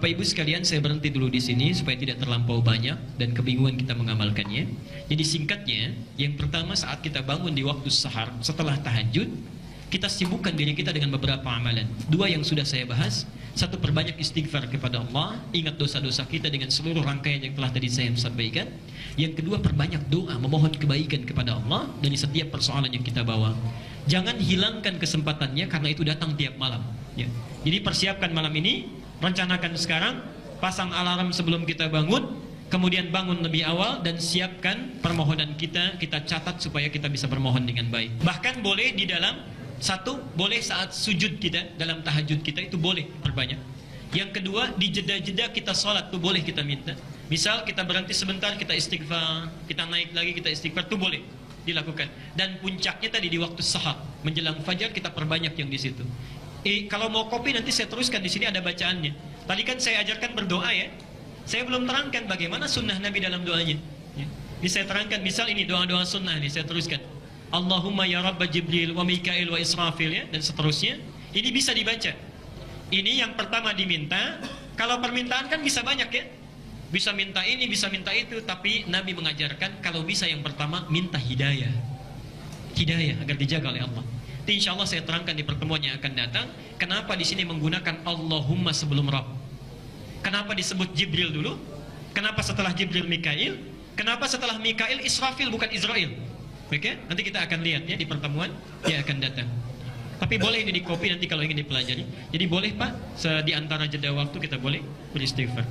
Bapak Ibu sekalian, saya berhenti dulu di sini supaya tidak terlampau banyak dan kebingungan kita mengamalkannya. Jadi singkatnya, yang pertama saat kita bangun di waktu sahar setelah tahajud, kita sibukkan diri kita dengan beberapa amalan. Dua yang sudah saya bahas. Satu, perbanyak istighfar kepada Allah, ingat dosa-dosa kita dengan seluruh rangkaian yang telah tadi saya sampaikan. Yang kedua, perbanyak doa, memohon kebaikan kepada Allah dari setiap persoalan yang kita bawa. Jangan hilangkan kesempatannya karena itu datang tiap malam ya. Jadi persiapkan malam ini, rencanakan sekarang, pasang alarm sebelum kita bangun, kemudian bangun lebih awal dan siapkan permohonan kita catat supaya kita bisa bermohon dengan baik. Bahkan boleh di dalam boleh saat sujud kita, dalam tahajud kita itu boleh perbanyak. Yang kedua, di jeda-jeda kita sholat tuh boleh kita minta. Misal kita berhenti sebentar, kita istighfar, kita naik lagi, kita istighfar, tuh boleh dilakukan. Dan puncaknya tadi di waktu sahar menjelang fajar kita perbanyak yang di situ. Kalau mau kopi nanti saya teruskan, di sini ada bacaannya. Tadi kan saya ajarkan berdoa ya. Saya belum terangkan bagaimana sunnah Nabi dalam doanya. Ya. Ini saya terangkan, misal ini doa-doa sunnah nih saya teruskan. Allahumma ya Rabba Jibril wa Mikail wa Israfil ya, dan seterusnya. Ini bisa dibaca. Ini yang pertama diminta. Kalau permintaan kan bisa banyak ya. Bisa minta ini, bisa minta itu, tapi Nabi mengajarkan kalau bisa yang pertama minta hidayah. Hidayah agar dijaga oleh Allah. Insya Allah saya terangkan di pertemuan yang akan datang. Kenapa di sini menggunakan Allahumma sebelum Rabb? Kenapa disebut Jibril dulu? Kenapa setelah Jibril Mikail? Kenapa setelah Mikail Israfil bukan Israel? Oke, nanti kita akan lihat ya di pertemuan yang akan datang. Tapi boleh ini di copy nanti kalau ingin dipelajari. Jadi boleh Pak, di antara jeda waktu kita boleh beristighfar.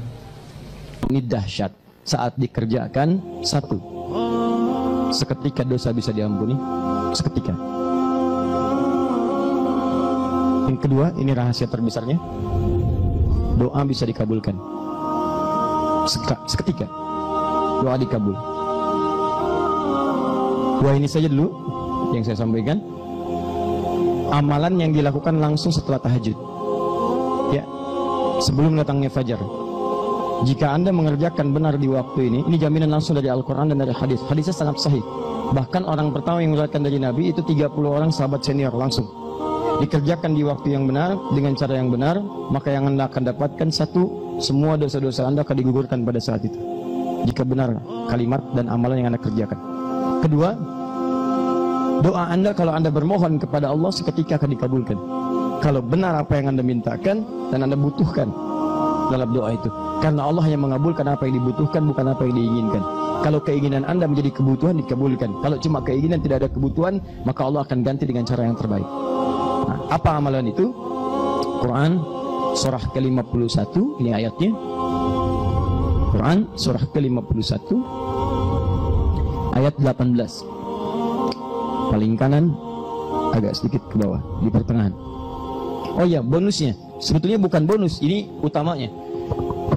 Ini dahsyat. Saat dikerjakan, satu, seketika dosa bisa diampuni. Seketika. Yang kedua, ini rahasia terbesarnya, doa bisa dikabulkan. Seketika doa dikabul. Dua ini saja dulu yang saya sampaikan. Amalan yang dilakukan langsung setelah tahajud ya, sebelum datangnya fajar. Jika Anda mengerjakan benar di waktu ini jaminan langsung dari Al-Quran dan dari hadis. Hadisnya sangat sahih. Bahkan orang pertama yang meriwayatkan dari Nabi itu 30 orang sahabat senior langsung. Dikerjakan di waktu yang benar, dengan cara yang benar, maka yang Anda akan dapatkan satu, semua dosa-dosa Anda akan digugurkan pada saat itu. Jika benar kalimat dan amalan yang Anda kerjakan. Kedua, doa Anda kalau Anda bermohon kepada Allah seketika akan dikabulkan. Kalau benar apa yang Anda mintakan dan Anda butuhkan dalam doa itu. Karena Allah hanya mengabulkan apa yang dibutuhkan, bukan apa yang diinginkan. Kalau keinginan Anda menjadi kebutuhan, dikabulkan. Kalau cuma keinginan tidak ada kebutuhan, maka Allah akan ganti dengan cara yang terbaik. Nah, apa amalan itu? Quran surah ke-51, ini ayatnya. Quran surah ke-51 ayat 18. Paling kanan agak sedikit ke bawah, di pertengahan. Oh ya, bonusnya sebetulnya bukan bonus, ini utamanya.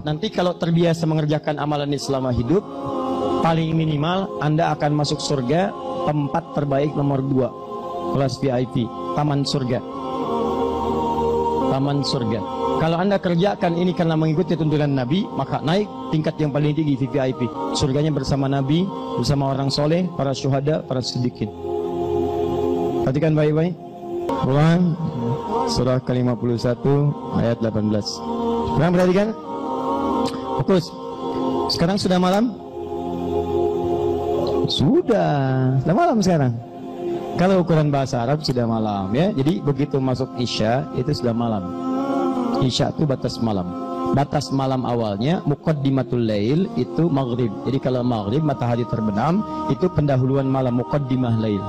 Nanti kalau terbiasa mengerjakan amalan ini selama hidup, paling minimal Anda akan masuk surga tempat terbaik nomor 2, kelas VIP, taman surga. Taman surga. Kalau Anda kerjakan ini karena mengikuti tuntunan Nabi, maka naik tingkat yang paling tinggi, VIP. Surganya bersama Nabi, bersama orang soleh, para syuhada, para siddiqin. Perhatikan baik-baik. Quran surah ke-51 ayat 18. Sekarang perhatikan. Fokus. Sekarang sudah malam? Sudah malam sekarang. Kalau ukuran bahasa Arab sudah malam ya. Jadi begitu masuk Isya itu sudah malam. Isya itu batas malam. Batas malam awalnya muqaddimatul lail itu maghrib. Jadi kalau maghrib matahari terbenam itu pendahuluan malam, muqaddimah lail.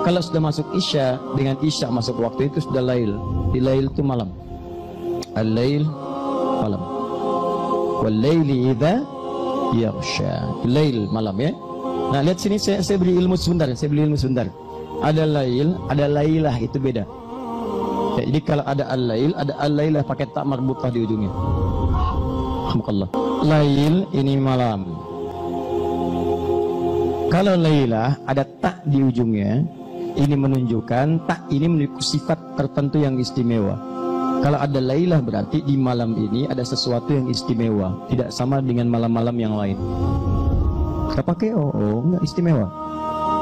Kalau sudah masuk Isya, dengan Isya masuk waktu itu sudah lail. Di lail itu malam. Al-lail malam. Wal laili idza yaghsha. Lail malam ya. Nah, lihat sini saya beri ilmu sebentar, Ada lail, ada lailah, itu beda. Ya, jadi kalau ada al-lail, ada al-lailah pakai tak marbutah di ujungnya. Alhamdulillah. Lail ini malam. Kalau lailah ada tak di ujungnya, ini menunjukkan tak ini memiliki sifat tertentu yang istimewa. Kalau ada lailah berarti di malam ini ada sesuatu yang istimewa, tidak sama dengan malam-malam yang lain. Kita pakai enggak istimewa.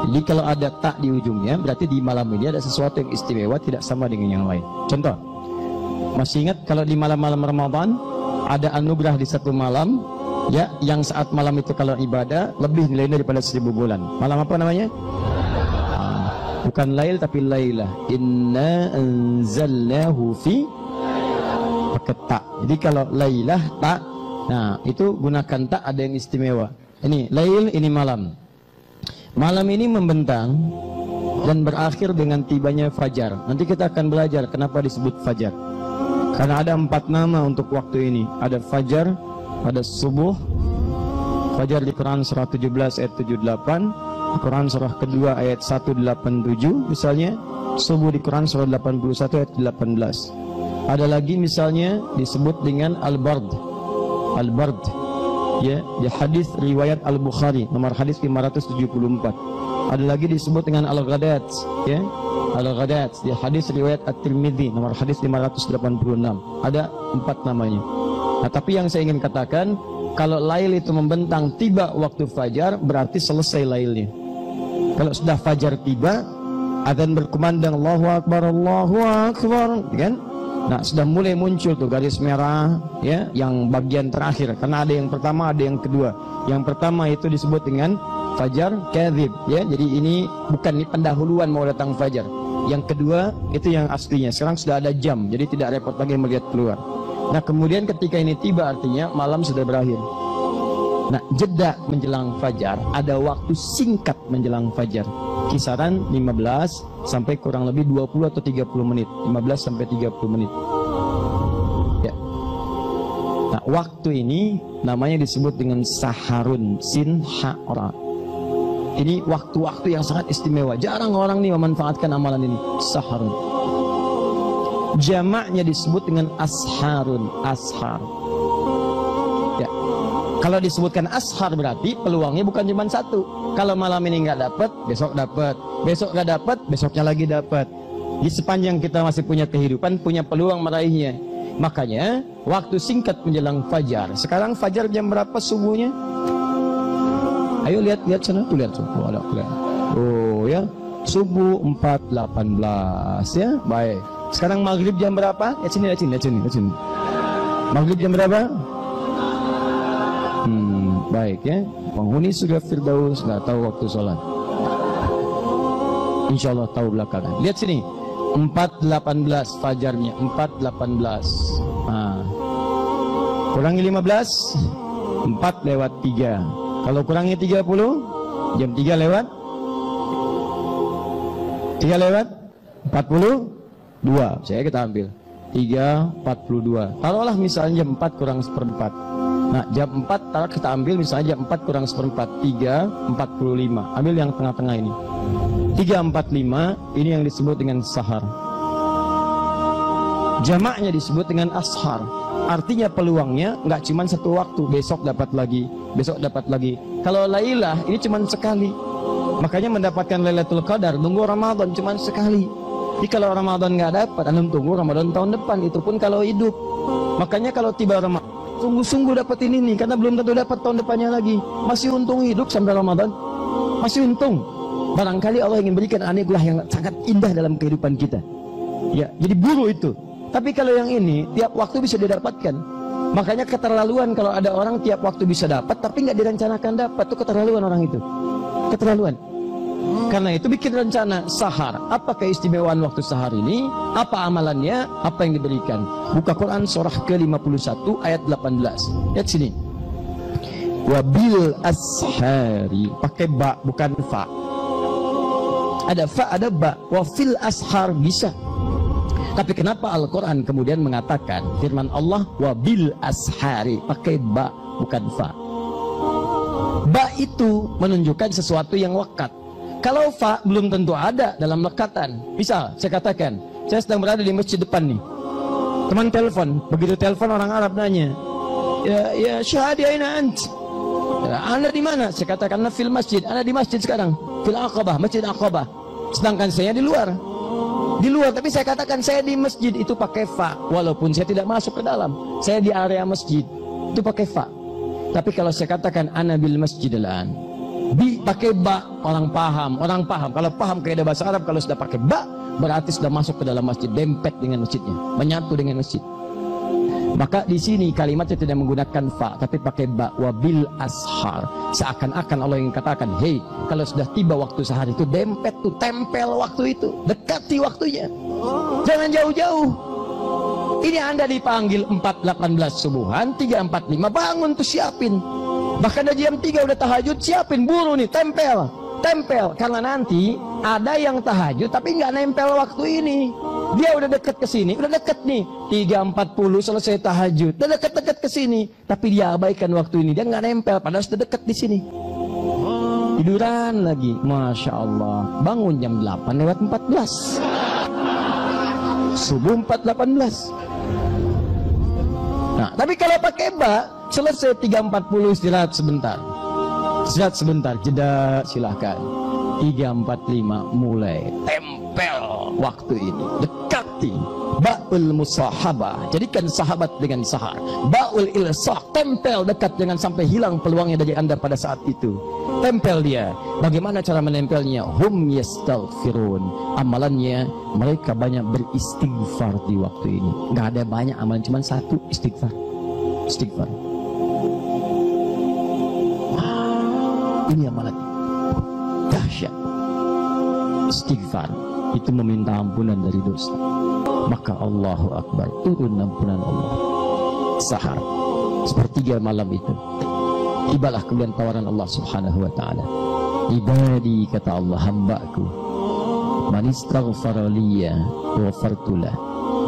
Jadi kalau ada tak di ujungnya berarti di malam ini ada sesuatu yang istimewa, tidak sama dengan yang lain. Contoh, masih ingat kalau di malam-malam Ramadan ada anugerah di satu malam, ya, yang saat malam itu kalau ibadah lebih nilainya daripada 1000 bulan. Malam apa namanya? Bukan lail tapi lailah. Inna anzalnahu fi pakai tak. Jadi kalau lailah tak, nah itu gunakan tak, ada yang istimewa. Ini lail, ini malam. Malam ini membentang dan berakhir dengan tibanya fajar. Nanti kita akan belajar kenapa disebut fajar. Karena ada 4 nama untuk waktu ini. Ada fajar, ada subuh. Fajar di Quran surah 17 ayat 78. Quran surah kedua ayat 187 misalnya. Subuh di Quran surah 81 ayat 18. Ada lagi misalnya disebut dengan al-bard. Al-bard, ya, di hadis riwayat Al-Bukhari nomor hadis 574. Ada lagi disebut dengan al-ghadat, ya, al-ghadat di hadis riwayat At-Tirmidzi nomor hadis 586. Ada 4 namanya. Nah, tapi yang saya ingin katakan, kalau lail itu membentang tiba waktu fajar, berarti selesai lailnya. Kalau sudah fajar tiba, adzan berkumandang Allahu Akbar, Allahu Akbar, kan? Nah, sudah mulai muncul tuh garis merah, ya, yang bagian terakhir. Karena ada yang pertama, ada yang kedua. Yang pertama itu disebut dengan fajar kadzib, ya. Jadi ini bukan ini pendahuluan mau datang fajar. Yang kedua itu yang aslinya. Sekarang sudah ada jam, jadi tidak repot lagi melihat keluar. Nah, kemudian ketika ini tiba artinya malam sudah berakhir. Nah, jeda menjelang fajar, ada waktu singkat menjelang fajar. Kisaran 15 sampai kurang lebih 20 atau 30 menit. 15 sampai 30 menit. Ya. Nah, waktu ini namanya disebut dengan saharun, sinhara. Ini waktu-waktu yang sangat istimewa. Jarang orang nih memanfaatkan amalan ini. Saharun. Jamaknya disebut dengan asharun, ashar. Ya. Kalau disebutkan ashar berarti peluangnya bukan cuma satu. Kalau malam ini nggak dapat, besok dapat. Besok nggak dapat, besoknya lagi dapat. Di sepanjang kita masih punya kehidupan, punya peluang meraihnya. Makanya waktu singkat menjelang fajar. Sekarang fajar jam berapa subuhnya? Ayo lihat sana, tuh lihat tuh. Oh, ada kelihatan. Oh ya, subuh 4.18 ya, baik. Sekarang maghrib jam berapa? Lihat sini. Maghrib jam berapa? Baik ya. Penghuni surga Firdaus nggak tahu waktu sholat. Insya Allah tahu belakangan. Lihat sini. 4.18 fajarnya. 4.18. Nah. Kurangi 15. 4/3. Kalau kurangi 30, jam 3 lewat 42. Saya kita ambil 3.42. Taruhlah misalnya jam 4 kurang 1/4. Nah, jam 4 taruh kita ambil misalnya jam 4 kurang 1/4, 3.45. Ambil yang tengah-tengah ini. 3.45 ini yang disebut dengan sahar. Jamaknya disebut dengan ashar. Artinya peluangnya nggak cuma satu waktu, besok dapat lagi. Kalau lailah ini cuma sekali. Makanya mendapatkan Lailatul Qadar tunggu Ramadan cuma sekali. Jadi kalau Ramadan nggak dapat, antum tunggu Ramadan tahun depan, itu pun kalau hidup. Makanya kalau tiba Ramadan, sungguh-sungguh dapetin ini, karena belum tentu dapat tahun depannya lagi. Masih untung hidup sampai Ramadan, masih untung. Barangkali Allah ingin berikan anugerah yang sangat indah dalam kehidupan kita. Ya, jadi buru itu. Tapi kalau yang ini tiap waktu bisa didapatkan. Makanya keterlaluan kalau ada orang tiap waktu bisa dapat tapi nggak direncanakan dapat, itu keterlaluan orang itu. Keterlaluan. Karena itu bikin rencana sahar. Apa keistimewaan waktu sahar ini? Apa amalannya? Apa yang diberikan? Buka Quran surah ke-51 ayat 18. Lihat sini. Wabil ashari, pakai ba bukan fa. Ada fa, ada ba. Wafil ashar bisa. Tapi kenapa Al-Quran kemudian mengatakan firman Allah wabil ashari, pakai ba bukan fa. Ba itu menunjukkan sesuatu yang lekat. Kalau fa belum tentu ada dalam lekatan. Misal saya katakan saya sedang berada di masjid depan nih, teman telepon, begitu telepon orang Arab nanya, ya syahadi aina ant, ya, anda di mana? Saya katakan anda fil masjid, anda di masjid sekarang, fil Aqabah, masjid Aqabah. Sedangkan saya di luar, tapi saya katakan saya di masjid, itu pakai fa. Walaupun saya tidak masuk ke dalam, saya di area masjid, itu pakai fa. Tapi kalau saya katakan ana bil masjid al-an, bi pakai ba, orang paham. Kalau paham kaidah bahasa Arab, kalau sudah pakai ba berarti sudah masuk ke dalam masjid, dempet dengan masjidnya, menyatu dengan masjid. Maka di sini kalimatnya tidak menggunakan fa, tapi pakai ba, wabil ashar. Seakan-akan Allah yang katakan, hei, kalau sudah tiba waktu sahar itu, dempet tuh, tempel waktu itu, dekati waktunya, jangan jauh-jauh. Ini Anda dipanggil 4.18 subuhan, 3.45 bangun tuh siapin. Bahkan ada jam 3 udah tahajud, siapin, buru nih, tempel. Karena nanti ada yang tahajud tapi nggak nempel waktu ini. Dia udah deket ke sini, udah deket nih, 3.40 selesai tahajud, udah deket ke sini, tapi dia abaikan waktu ini, dia nggak nempel, padahal sudah deket di sini. Tiduran lagi, masya Allah, bangun jam 8:14, subuh 4.18. Nah, tapi kalau pakai ba, selesai 3.40 istirahat sebentar, jeda silahkan. 3.45 mulai tempel waktu ini, dekati. Ba'ul musahabah, jadikan sahabat dengan sahar. Ba'ul ilsaq, tempel dekat, jangan sampai hilang peluangnya dari Anda pada saat itu. Tempel dia. Bagaimana cara menempelnya? Hum yastaghfirun, amalannya mereka banyak beristighfar di waktu ini. Nggak ada banyak amalan, cuma satu, istighfar. Ini amalan dahsyat. Istighfar itu meminta ampunan dari dosa. Maka Allahu Akbar, turun ampunan Allah. Sahar, sepertiga malam itu, tibalah kemudian tawaran Allah Subhanahu wa ta'ala. Ibadi, kata Allah, hambaku, man istaghfara liya ghafartulah.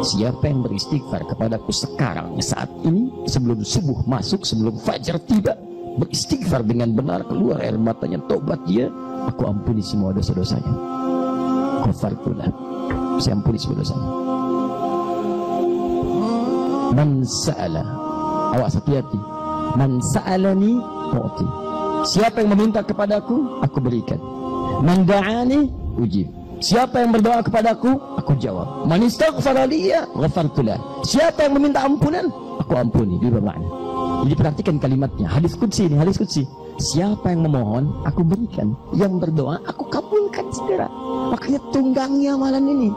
Siapa yang beristighfar kepadaku sekarang, saat ini, sebelum subuh masuk, sebelum fajar tiba, beristighfar dengan benar, keluar air matanya, tobat dia, aku ampuni semua dosa-dosanya. Ghafartulah, saya ampuni semua dosanya. Man sa'ala, awas hati-hati, man sa'alani mu'ti. Siapa yang meminta kepadaku, aku berikan. Man da'ani ujib. Siapa yang berdoa kepadaku, aku jawab. Man istaghfara liya ghafartulah. Siapa yang meminta ampunan, aku ampuni. Dua makna. Jadi perhatikan kalimatnya. Hadis qudsi ini, hadis qudsi. Siapa yang memohon, aku berikan. Yang berdoa, aku kabulkan segera. Makanya tunggangi amalan ini.